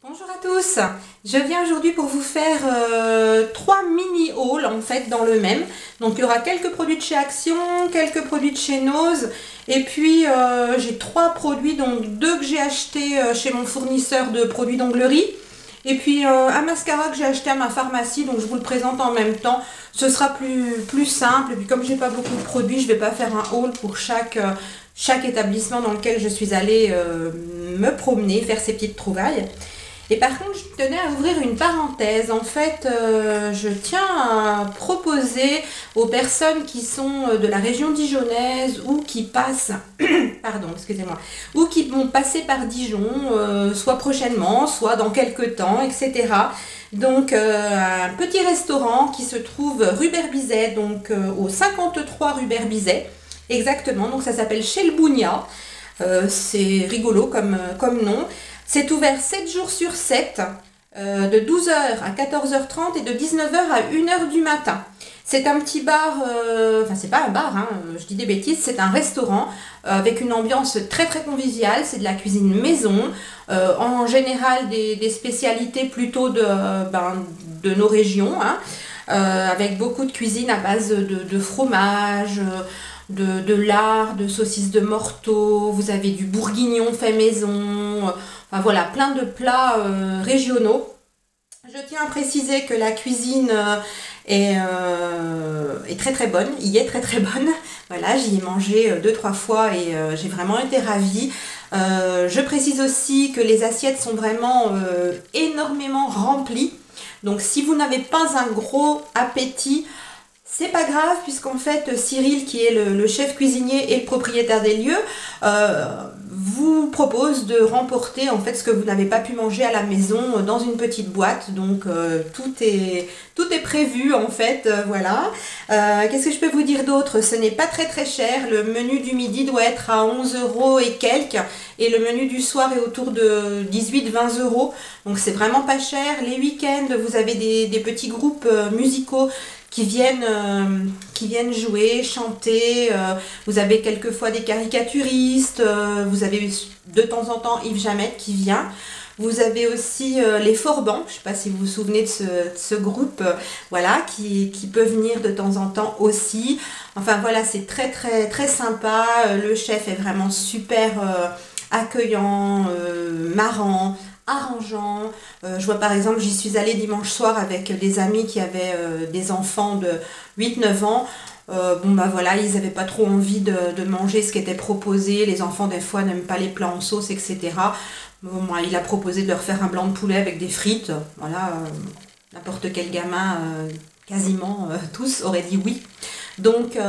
Bonjour à tous, je viens aujourd'hui pour vous faire 3 mini hauls en fait dans le même. Donc il y aura quelques produits de chez Action, quelques produits de chez Nose et puis j'ai 3 produits, donc 2 que j'ai acheté chez mon fournisseur de produits d'onglerie et puis un mascara que j'ai acheté à ma pharmacie, donc je vous le présente en même temps. Ce sera plus simple et puis comme j'ai pas beaucoup de produits, je vais pas faire un haul pour chaque établissement dans lequel je suis allée me promener, faire ces petites trouvailles. Et par contre, je tenais à ouvrir une parenthèse. En fait, je tiens à proposer aux personnes qui sont de la région dijonnaise ou qui passent, pardon, excusez-moi, ou qui vont passer par Dijon, soit prochainement, soit dans quelques temps, etc. Donc, un petit restaurant qui se trouve rue Berbizet, donc au 53 rue Berbizet, exactement. Donc, ça s'appelle Chez le Bougna. C'est rigolo comme nom. C'est ouvert 7 jours sur 7, de 12 h à 14 h 30 et de 19 h à 1 h du matin. C'est un petit bar, enfin c'est pas un bar, hein, je dis des bêtises, c'est un restaurant avec une ambiance très conviviale, c'est de la cuisine maison, en général des spécialités plutôt de nos régions, hein, avec beaucoup de cuisine à base de fromage, de lard, de saucisses de morteau, vous avez du bourguignon fait maison, enfin voilà, plein de plats régionaux. Je tiens à préciser que la cuisine est très bonne, y est très bonne. Voilà, j'y ai mangé 2-3 fois et j'ai vraiment été ravie. Je précise aussi que les assiettes sont vraiment énormément remplies. Donc si vous n'avez pas un gros appétit, c'est pas grave, puisqu'en fait Cyril, qui est le chef cuisinier et le propriétaire des lieux, vous propose de remporter en fait ce que vous n'avez pas pu manger à la maison dans une petite boîte. Donc tout est prévu en fait, voilà. Qu'est-ce que je peux vous dire d'autre? Ce n'est pas très cher. Le menu du midi doit être à 11 € et quelques, et le menu du soir est autour de 18-20 €. Donc c'est vraiment pas cher. Les week-ends, vous avez des petits groupes musicaux qui viennent jouer, chanter. Vous avez quelquefois des caricaturistes, vous avez de temps en temps Yves Jamet qui vient. Vous avez aussi les Forbans, je ne sais pas si vous vous souvenez de ce groupe, voilà, qui peut venir de temps en temps aussi. Enfin voilà, c'est très sympa. Le chef est vraiment super accueillant, marrant, arrangeant. Je vois par exemple, j'y suis allée dimanche soir avec des amis qui avaient des enfants de 8-9 ans. Bon bah voilà, ils n'avaient pas trop envie de manger ce qui était proposé. Les enfants des fois n'aiment pas les plats en sauce, etc. Bon, moi, il a proposé de leur faire un blanc de poulet avec des frites. Voilà, n'importe quel gamin, quasiment tous auraient dit oui. Donc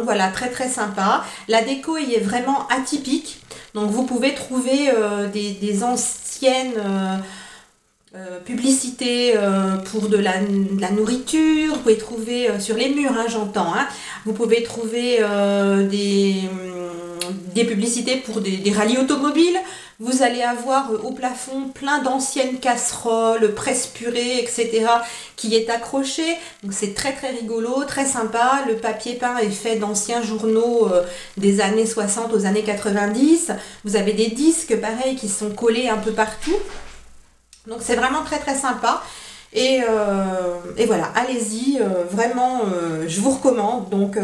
voilà, très sympa. La déco y est vraiment atypique. Donc vous pouvez trouver des anciennes publicités pour de la nourriture. Vous pouvez trouver sur les murs, hein, j'entends. Hein. Vous pouvez trouver des publicités pour des rallyes automobiles. Vous allez avoir au plafond plein d'anciennes casseroles, presse-purée, etc. qui est accroché. Donc c'est très rigolo, très sympa. Le papier peint est fait d'anciens journaux des années 60 aux années 90. Vous avez des disques pareils qui sont collés un peu partout. Donc c'est vraiment très sympa. Et voilà, allez-y, vraiment, je vous recommande. Donc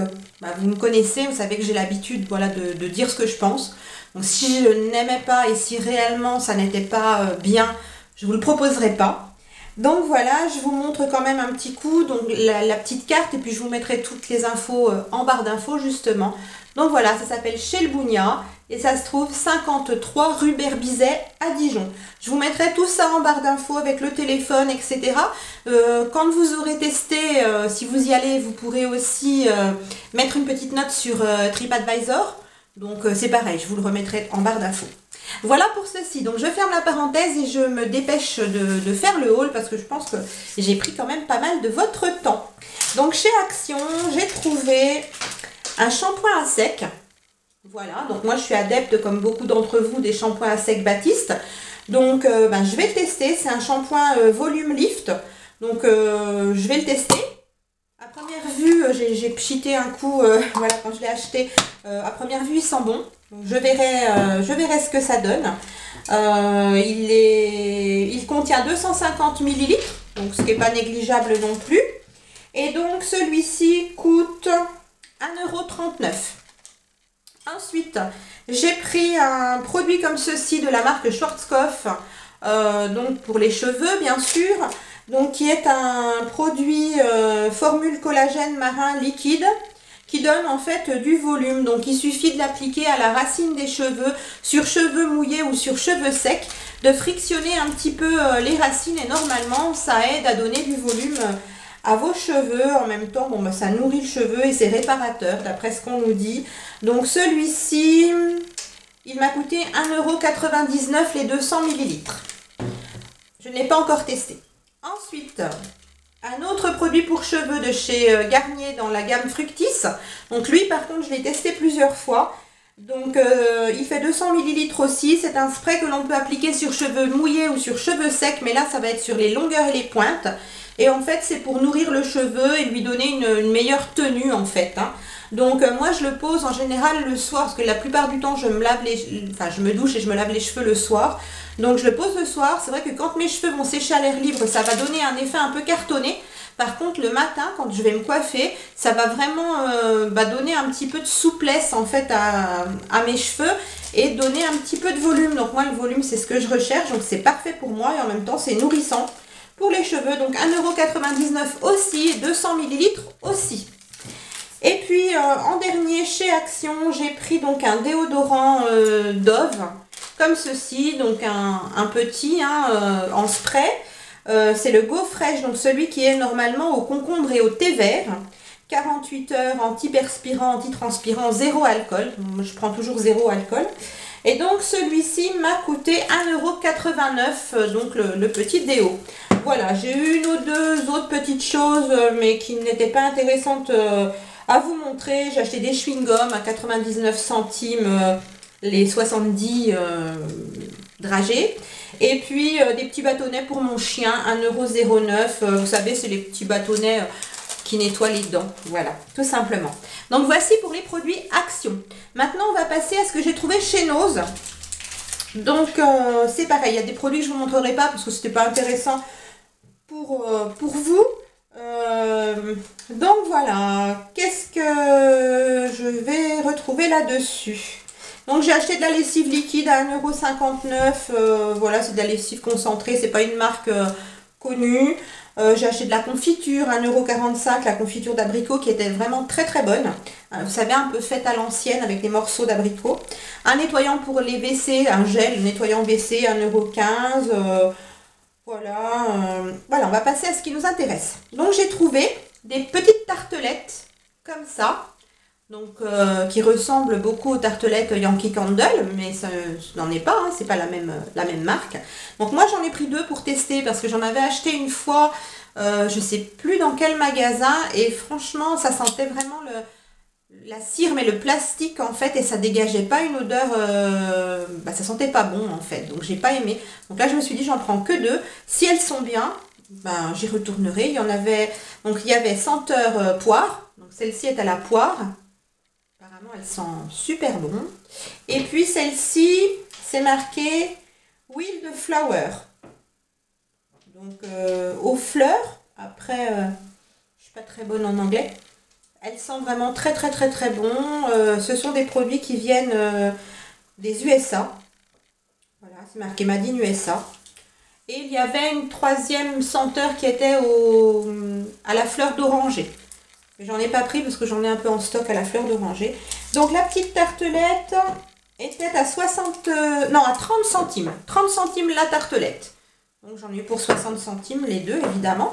vous me connaissez, vous savez que j'ai l'habitude, voilà, de dire ce que je pense. Donc si je n'aimais pas et si réellement ça n'était pas bien, je ne vous le proposerai pas. Donc voilà, je vous montre quand même un petit coup, donc la petite carte, et puis je vous mettrai toutes les infos en barre d'infos justement. Donc voilà, ça s'appelle Chez le Bougna et ça se trouve 53 rue Berbizet à Dijon. Je vous mettrai tout ça en barre d'infos avec le téléphone, etc. Quand vous aurez testé, si vous y allez, vous pourrez aussi mettre une petite note sur TripAdvisor. Donc c'est pareil, je vous le remettrai en barre d'infos. Voilà pour ceci. Donc je ferme la parenthèse et je me dépêche de faire le haul parce que je pense que j'ai pris quand même pas mal de votre temps. Donc chez Action, j'ai trouvé un shampoing à sec. Voilà, donc moi je suis adepte comme beaucoup d'entre vous des shampoings à sec Baptiste. Donc je vais le tester. C'est un shampoing volume lift. Donc je vais le tester. À première vue, j'ai pchité un coup, voilà, quand je l'ai acheté. À première vue, il sent bon. Donc, je verrai ce que ça donne. Il contient 250 millilitres, donc ce qui n'est pas négligeable non plus. Et donc celui-ci coûte 1,39 €. Ensuite, j'ai pris un produit comme ceci de la marque Schwarzkopf, donc pour les cheveux bien sûr, donc qui est un produit formule collagène marin liquide qui donne en fait du volume. Donc il suffit de l'appliquer à la racine des cheveux, sur cheveux mouillés ou sur cheveux secs, de frictionner un petit peu les racines et normalement ça aide à donner du volume à vos cheveux. En même temps, bon, bah, ça nourrit le cheveu et c'est réparateur d'après ce qu'on nous dit. Donc celui-ci, il m'a coûté 1,99 € les 200 millilitres. Je ne l'ai pas encore testé. Ensuite, un autre produit pour cheveux de chez Garnier dans la gamme Fructis. Donc lui par contre je l'ai testé plusieurs fois. Donc il fait 200 millilitres aussi. C'est un spray que l'on peut appliquer sur cheveux mouillés ou sur cheveux secs. Mais là ça va être sur les longueurs et les pointes. Et en fait c'est pour nourrir le cheveu et lui donner une meilleure tenue en fait. Hein. Donc moi je le pose en général le soir. Parce que la plupart du temps je me douche et je me lave les cheveux le soir. Donc je le pose le soir. C'est vrai que quand mes cheveux vont sécher à l'air libre, ça va donner un effet un peu cartonné. Par contre le matin quand je vais me coiffer, ça va vraiment donner un petit peu de souplesse en fait à mes cheveux et donner un petit peu de volume. Donc moi le volume c'est ce que je recherche, donc c'est parfait pour moi et en même temps c'est nourrissant pour les cheveux. Donc 1,99 € aussi, 200 millilitres aussi. Et puis en dernier chez Action, j'ai pris donc un déodorant Dove comme ceci, donc un petit en spray. C'est le Go Fresh, donc celui qui est normalement au concombre et au thé vert. 48 heures, antiperspirant, antitranspirant, zéro alcool. Je prends toujours zéro alcool. Et donc celui-ci m'a coûté 1,89 €, donc le petit déo. Voilà, j'ai eu une ou deux autres petites choses, mais qui n'étaient pas intéressantes à vous montrer. J'ai acheté des chewing-gums à 99 centimes, les 70 dragées. Et puis des petits bâtonnets pour mon chien, 1,09 €. Vous savez, c'est les petits bâtonnets qui nettoient les dents. Voilà, tout simplement. Donc voici pour les produits Action. Maintenant, on va passer à ce que j'ai trouvé chez Nose. Donc c'est pareil, il y a des produits que je ne vous montrerai pas parce que ce n'était pas intéressant pour vous. Donc voilà, qu'est-ce que je vais retrouver là-dessus? Donc j'ai acheté de la lessive liquide à 1,59 €. Voilà, c'est de la lessive concentrée, c'est pas une marque connue. J'ai acheté de la confiture, 1,45 €, la confiture d'abricot qui était vraiment très très bonne. Vous savez, un peu faite à l'ancienne avec des morceaux d'abricot. Un nettoyant pour les WC, un gel nettoyant WC, 1,15 €. Voilà, voilà, on va passer à ce qui nous intéresse. Donc j'ai trouvé des petites tartelettes comme ça. Donc qui ressemble beaucoup aux tartelettes Yankee Candle, mais ça n'en est pas, hein, c'est pas la même marque. Donc moi j'en ai pris deux pour tester parce que j'en avais acheté une fois, je sais plus dans quel magasin, et franchement ça sentait vraiment la cire mais le plastique en fait, et ça dégageait pas une odeur, ça sentait pas bon en fait, donc j'ai pas aimé. Donc là je me suis dit j'en prends que deux, si elles sont bien, j'y retournerai. Il y en avait, donc il y avait senteur poire, donc celle-ci est à la poire. Apparemment, elles sont super bon. Et puis celle-ci, c'est marqué Wild Flower. Donc aux fleurs. Après, je suis pas très bonne en anglais. Elles sont vraiment très très très très bon. Ce sont des produits qui viennent des USA. Voilà, c'est marqué Made in USA. Et il y avait une troisième senteur qui était à la fleur d'oranger. J'en ai pas pris parce que j'en ai un peu en stock à la fleur d'oranger. Donc la petite tartelette était à 30 centimes. 30 centimes la tartelette. Donc j'en ai eu pour 60 centimes les deux évidemment.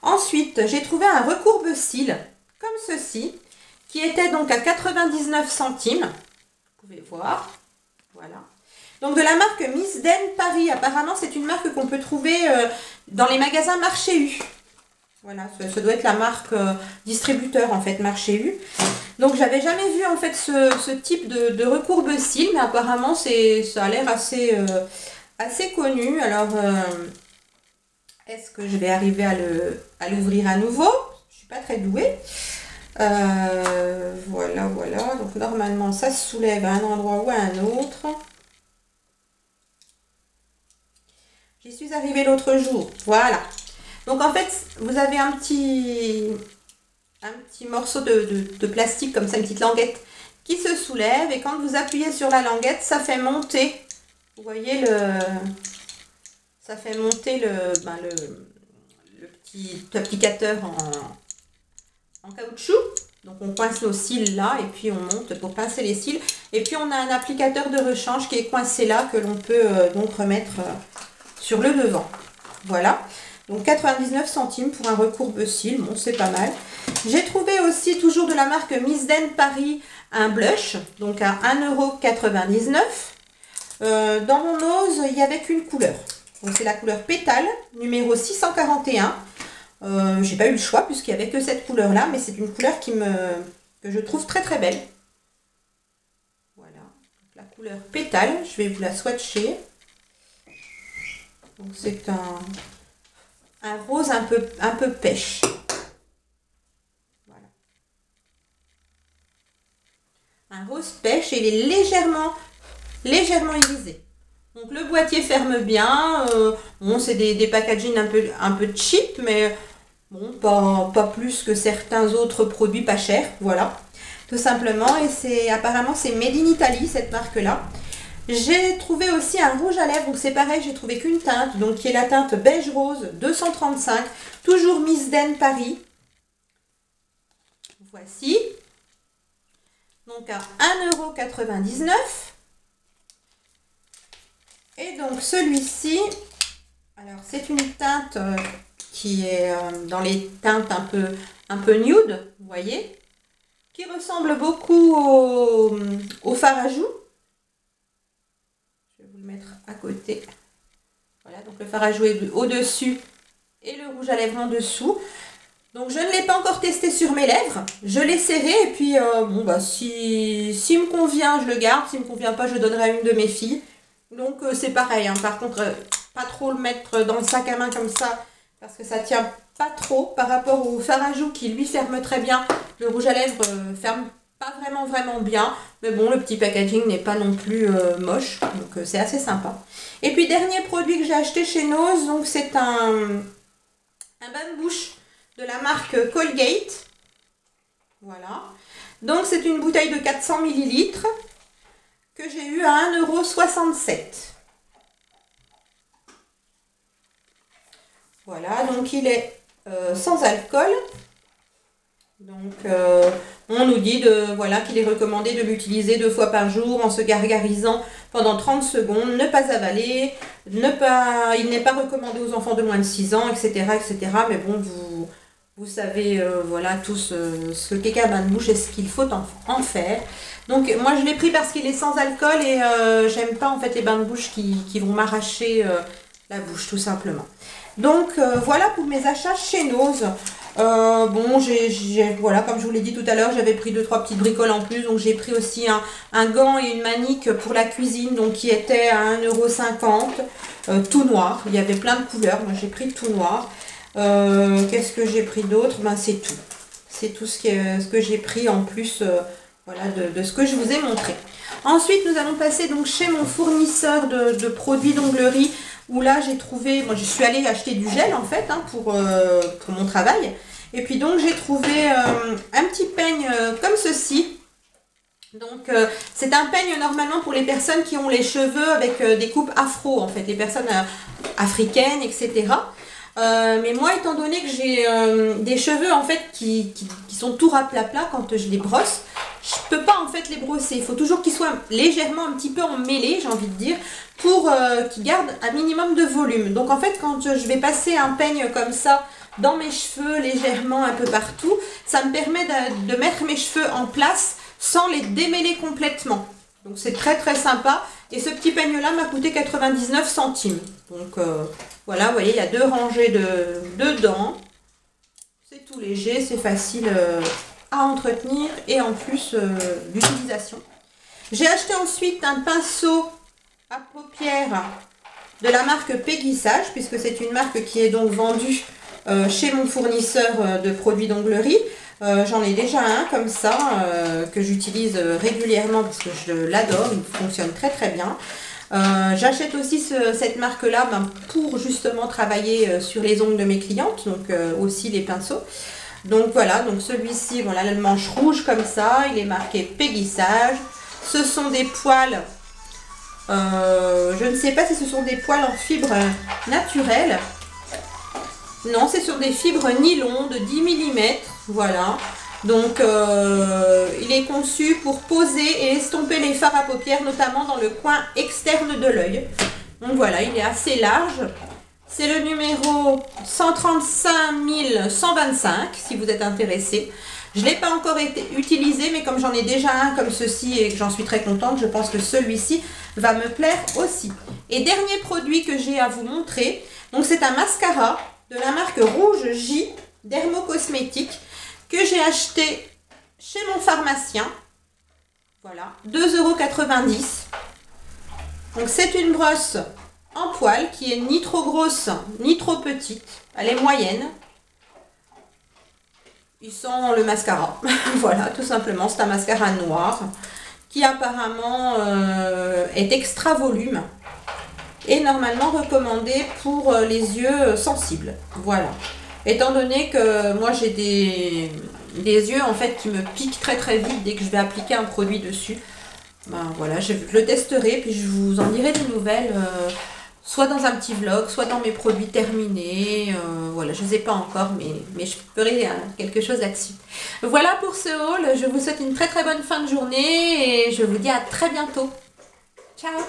Ensuite, j'ai trouvé un recourbe-cils comme ceci, qui était donc à 99 centimes. Vous pouvez voir. Voilà. Donc de la marque Miss Den Paris. Apparemment c'est une marque qu'on peut trouver dans les magasins Marché U. Voilà, ça doit être la marque distributeur en fait, Marché U. Donc j'avais jamais vu en fait ce type de recourbe-cils, mais apparemment ça a l'air assez connu. Alors est-ce que je vais arriver à l'ouvrir à nouveau? Je suis pas très douée. Voilà. Donc normalement ça se soulève à un endroit ou à un autre. suis arrivée l'autre jour. Voilà. Donc en fait, vous avez un petit morceau de plastique comme ça, une petite languette qui se soulève. Et quand vous appuyez sur la languette, ça fait monter. Vous voyez ça fait monter le petit applicateur en caoutchouc. Donc on coince nos cils là et puis on monte pour pincer les cils. Et puis on a un applicateur de rechange qui est coincé là que l'on peut donc remettre sur le devant. Voilà. Donc 99 centimes pour un recourbe-cils. Bon, c'est pas mal. J'ai trouvé aussi toujours de la marque Miss Den Paris un blush. Donc à 1,99 €. Dans mon ose, il n'y avait qu'une couleur. Donc c'est la couleur pétale, numéro 641. J'ai pas eu le choix puisqu'il n'y avait que cette couleur là, mais c'est une couleur que je trouve très très belle. Voilà, donc, la couleur pétale, je vais vous la swatcher. Donc c'est un rose un peu pêche. Voilà. Un rose pêche et il est légèrement irisé. Donc le boîtier ferme bien, bon c'est des packaging un peu cheap, mais bon pas plus que certains autres produits pas chers, voilà, tout simplement. Et apparemment c'est Made in Italy cette marque là. J'ai trouvé aussi un rouge à lèvres, donc c'est pareil, j'ai trouvé qu'une teinte, donc qui est la teinte beige rose 235, toujours Miss Den Paris. Voici, donc à 1,99 €. Et donc celui-ci, alors c'est une teinte qui est dans les teintes un peu nude, vous voyez, qui ressemble beaucoup au fard à joues. Je vais vous le mettre à côté. Voilà, donc le fard à joues est au-dessus et le rouge à lèvres en dessous. Donc je ne l'ai pas encore testé sur mes lèvres, je l'ai serré et puis bon bah s'il me convient, je le garde, s'il ne me convient pas, je donnerai à une de mes filles. Donc c'est pareil, hein. Par contre, pas trop le mettre dans le sac à main comme ça, parce que ça tient pas trop par rapport au fard à joues qui lui ferme très bien. Le rouge à lèvres ferme pas vraiment bien, mais bon, le petit packaging n'est pas non plus moche, donc c'est assez sympa. Et puis dernier produit que j'ai acheté chez Nose, donc c'est un bain de bouche de la marque Colgate. Voilà, donc c'est une bouteille de 400 ml. Que j'ai eu à 1,67 €. Voilà, donc il est sans alcool. Donc on nous dit voilà, qu'il est recommandé de l'utiliser 2 fois par jour en se gargarisant pendant 30 secondes, ne pas avaler, il n'est pas recommandé aux enfants de moins de 6 ans, etc. etc. Mais bon, vous savez voilà tout ce qu'est un bain de bouche et ce qu'il faut en faire. Donc moi je l'ai pris parce qu'il est sans alcool et j'aime pas en fait les bains de bouche qui vont m'arracher la bouche tout simplement. Donc voilà pour mes achats chez Nose. Bon voilà, comme je vous l'ai dit tout à l'heure, j'avais pris 2-3 petites bricoles en plus. Donc j'ai pris aussi un gant et une manique pour la cuisine, donc qui était à 1,50 €, tout noir. Il y avait plein de couleurs, moi j'ai pris tout noir. Qu'est-ce que j'ai pris d'autre? Ben c'est tout. C'est tout ce que j'ai pris en plus voilà, de ce que je vous ai montré. Ensuite, nous allons passer donc chez mon fournisseur de produits d'onglerie, où là j'ai trouvé, moi je suis allée acheter du gel en fait hein, pour mon travail. Et puis donc j'ai trouvé un petit peigne comme ceci. Donc c'est un peigne normalement pour les personnes qui ont les cheveux avec des coupes afro en fait, les personnes africaines, etc. Mais moi, étant donné que j'ai des cheveux en fait qui sont tout raplapla quand je les brosse, je peux pas en fait les brosser. Il faut toujours qu'ils soient légèrement un petit peu emmêlés, j'ai envie de dire, pour qu'ils gardent un minimum de volume. Donc en fait, quand je vais passer un peigne comme ça dans mes cheveux, légèrement un peu partout, ça me permet de mettre mes cheveux en place sans les démêler complètement. Donc c'est très très sympa. Et ce petit peigne là m'a coûté 99 centimes. Donc voilà, vous voyez, il y a 2 rangées dedans. C'est tout léger, c'est facile à entretenir et en plus d'utilisation. J'ai acheté ensuite un pinceau à paupières de la marque Péguissage, puisque c'est une marque qui est donc vendue chez mon fournisseur de produits d'onglerie. J'en ai déjà un comme ça que j'utilise régulièrement parce que je l'adore, il fonctionne très très bien. J'achète aussi cette marque-là pour justement travailler sur les ongles de mes clientes, donc aussi les pinceaux. Donc voilà, donc celui-ci, bon là, le manche rouge comme ça, il est marqué Peggy Sage. Ce sont des poils, je ne sais pas si ce sont des poils en fibre naturelle. Non, c'est sur des fibres nylon de 10 mm, voilà. Donc il est conçu pour poser et estomper les fards à paupières, notamment dans le coin externe de l'œil. Donc voilà, il est assez large. C'est le numéro 135 125 si vous êtes intéressé. Je ne l'ai pas encore utilisé, mais comme j'en ai déjà un comme ceci et que j'en suis très contente, je pense que celui-ci va me plaire aussi. Et dernier produit que j'ai à vous montrer, donc c'est un mascara de la marque Rouge J Dermocosmétique que j'ai acheté chez mon pharmacien. Voilà, 2,90 €. Donc c'est une brosse en poil qui est ni trop grosse ni trop petite, elle est moyenne. Il sent le mascara. Voilà, tout simplement, c'est un mascara noir qui apparemment est extra volume et normalement recommandé pour les yeux sensibles. Voilà. Étant donné que moi j'ai des yeux en fait qui me piquent très très vite dès que je vais appliquer un produit dessus, ben voilà, je le testerai puis je vous en dirai des nouvelles, soit dans un petit vlog, soit dans mes produits terminés. Voilà, je ne sais pas encore, mais je ferai quelque chose là-dessus. Voilà pour ce haul, je vous souhaite une très très bonne fin de journée et je vous dis à très bientôt. Ciao!